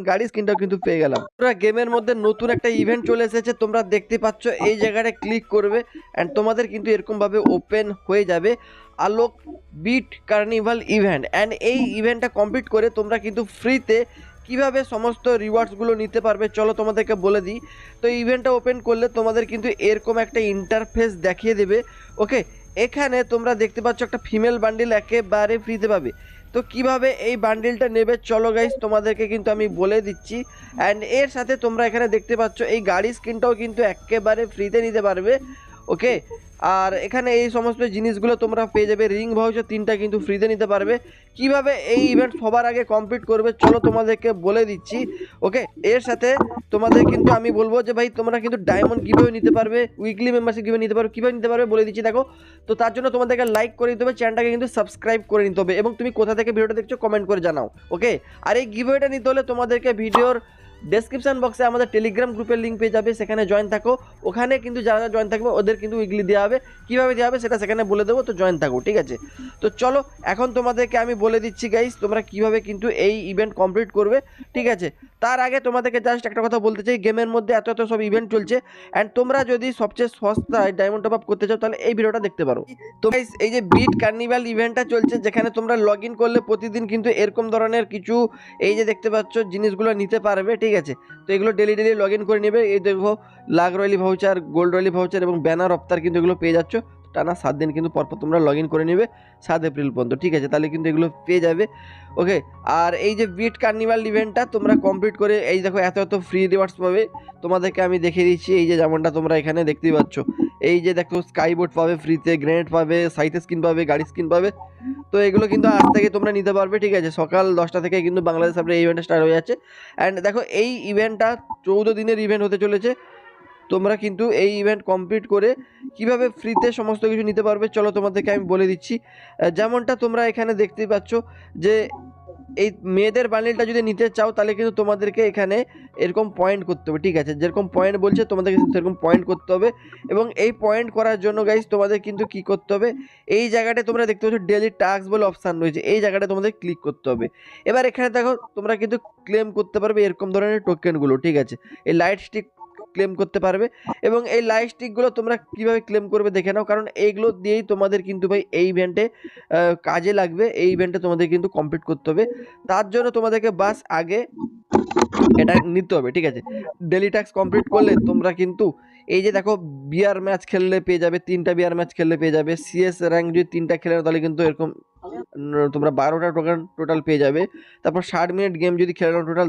গাড়ি স্কিনটাও কিন্তু পেয়ে গেলাম। তোমরা গেমের মধ্যে নতুন একটা ইভেন্ট চলে এসেছে, তোমরা দেখতে পাচ্ছ। এই জায়গাটা ক্লিক করবে অ্যান্ড তোমাদের কিন্তু এরকমভাবে ওপেন হয়ে যাবে আলোক বিট কার্নিভাল ইভেন্ট। অ্যান্ড এই ইভেন্টটা কমপ্লিট করে তোমরা কিন্তু ফ্রিতে কিভাবে সমস্ত রিওয়ার্ডসগুলো নিতে পারবে চলো তোমাদেরকে বলে দিই। তো ইভেন্টটা ওপেন করলে তোমাদের কিন্তু এরকম একটা ইন্টারফেস দেখিয়ে দেবে। ওকে, এখানে তোমরা দেখতে পাচ্ছ একটা ফিমেল বান্ডিল একেবারে ফ্রিতে পাবে। তো কিভাবে এই বান্ডিলটা নেবে চলো গাইস তোমাদেরকে কিন্তু আমি বলে দিচ্ছি। অ্যান্ড এর সাথে তোমরা এখানে দেখতে পাচ্ছ এই গাড়ি স্কিনটাও কিন্তু একেবারে ফ্রিতে নিতে পারবে। ওকে, আর এখানে এই সমস্ত জিনিসগুলো তোমরা পেয়ে যাবে। রিং ভাউচার 3টা কিন্তু ফ্রিতে নিতে পারবে। কিভাবে এই ইভেন্ট সবার আগে কমপ্লিট করবে চলো তোমাদেরকে বলে দিচ্ছি। ওকে, এর সাথে তোমাদের কিন্তু আমি বলবো যে ভাই তোমরা কিন্তু ডায়মন্ড গিভওয়ে নিতে পারবে, উইকলি মেম্বারশিপ গিভওয়ে নিতে পারবে। কীভাবে নিতে পারবে বলে দিচ্ছি দেখো। তো তার জন্য তোমাদেরকে লাইক করে দিতে হবে, চ্যানেলটাকে কিন্তু সাবস্ক্রাইব করে নিতে হবে, এবং তুমি কোথা থেকে ভিডিওটা দেখছো কমেন্ট করে জানাও। ওকে, আর এই গিভওয়েটা নিতে হলে তোমাদেরকে ভিডিওর ডেসক্রিপশন বক্সে আমাদের টেলিগ্রাম গ্রুপের লিঙ্ক পেয়ে যাবে, সেখানে জয়েন থাকো। ওখানে কিন্তু যারা জয়েন থাকবে ওদের কিন্তু উইকলি দেওয়া হবে। কীভাবে দেওয়া হবে সেটা সেখানে বলে দেবো, তো জয়েন থাকো, ঠিক আছে। তো চলো এখন তোমাদেরকে আমি বলে দিচ্ছি গাইস তোমরা কিভাবে কিন্তু এই ইভেন্ট কমপ্লিট করবে, ঠিক আছে। তার আগে তোমাদেরকে জাস্ট একটা কথা বলতে চাই, গেমের মধ্যে এত এত সব ইভেন্ট চলছে, অ্যান্ড তোমরা যদি সবচেয়ে সস্তায় ডায়মন্ড টপ আপ করতে চাও তাহলে এই ভিডিওটা দেখতে পারো। তো গাইস এই যে বিট কার্নিভাল ইভেন্টটা চলছে, যেখানে তোমরা লগ ইন করলে প্রতিদিন কিন্তু এরকম ধরনের কিছু এই যে দেখতে পাচ্ছ জিনিসগুলো নিতে পারবে, ঠিক আছে। তো এগুলো ডেলি ডেলি লগ ইন করে নেবে। এই দেখো lakh royale voucher, gold royale voucher এবং ব্যানার অফতার কিন্তু এগুলো পেয়ে যাচ্ছ। টানা 7 দিন কিন্তু পরপর তোমরা লগ ইন করে নেবে 7 এপ্রিল পর্যন্ত, ঠিক আছে। তাহলে কিন্তু এগুলো পেয়ে যাবে। ওকে, আর এই যে বিট কার্নিভাল ইভেন্টটা তোমরা কমপ্লিট করে এই দেখো এত এত ফ্রি রিওয়ার্ডস পাবে। তোমাদেরকে আমি দেখিয়ে দিচ্ছি, এই যে যেমনটা তোমরা এখানে দেখতেই পাচ্ছ। এই যে দেখো স্কাই বোট পাবে ফ্রিতে, গ্রেনেড পাবে, সাইথে স্কিন পাবে, গাড়ি স্কিন পাবে। তো এগুলো কিন্তু আজ থেকে তোমরা নিতে পারবে, ঠিক আছে। সকাল 10টা থেকে কিন্তু বাংলাদেশ সার্ভারে এই ইভেন্টটা স্টার্ট হয়ে যাচ্ছে। অ্যান্ড দেখো এই ইভেন্টটা 14 দিনের ইভেন্ট হতে চলেছে। তোমরা কিন্তু এই ইভেন্ট কমপ্লিট করে কিভাবে ফ্রিতে সমস্ত কিছু নিতে পারবে চলো তোমাদেরকে আমি বলে দিচ্ছি। যেমনটা তোমরা এখানে দেখতেই পাচ্ছ যে এই মেয়েদের বান্ডিলটা যদি নিতে চাও তাহলে কিন্তু তোমাদেরকে এখানে এরকম পয়েন্ট করতে হবে, ঠিক আছে। যেরকম পয়েন্ট বলছে তোমাদেরকে কিন্তু সেরকম পয়েন্ট করতে হবে। এবং এই পয়েন্ট করার জন্য গাইস তোমাদের কিন্তু কি করতে হবে, এই জায়গাটায় তোমরা দেখতে পাচ্ছ ডেলি টাস্ক বলে অপশান রয়েছে, এই জায়গাটা তোমাদের ক্লিক করতে হবে। এবার এখানে দেখো তোমরা কিন্তু ক্লেম করতে পারবে এরকম ধরনের টোকেনগুলো, ঠিক আছে। এই লাইট স্টিক ক্লেম করতে পারবে, এবং এই লাইট স্টিকগুলো তোমরা কিভাবে ক্লেম করবে দেখে নাও, কারণ এইগুলো দিয়েই তোমাদের কিন্তু ভাই এই ইভেন্টে কাজে লাগবে। এই ইভেন্টে তোমাদের কিন্তু কমপ্লিট করতে হবে। তার জন্য তোমাদেরকে বাস আগে এটা নিতে হবে, ঠিক আছে। ডেলি টাস্ক কমপ্লিট করলে তোমরা কিন্তু এই যে দেখো বিয়ার ম্যাচ খেললে পেয়ে যাবে, 3টা বিয়ার ম্যাচ খেললে পেয়ে যাবে। সিএস র্যাঙ্ক যদি 3টা খেলে নাও তাহলে কিন্তু এরকম তোমরা 12টা টোকেন টোটাল পেয়ে যাবে। তারপর 60 মিনিট গেম যদি খেলে নাও টোটাল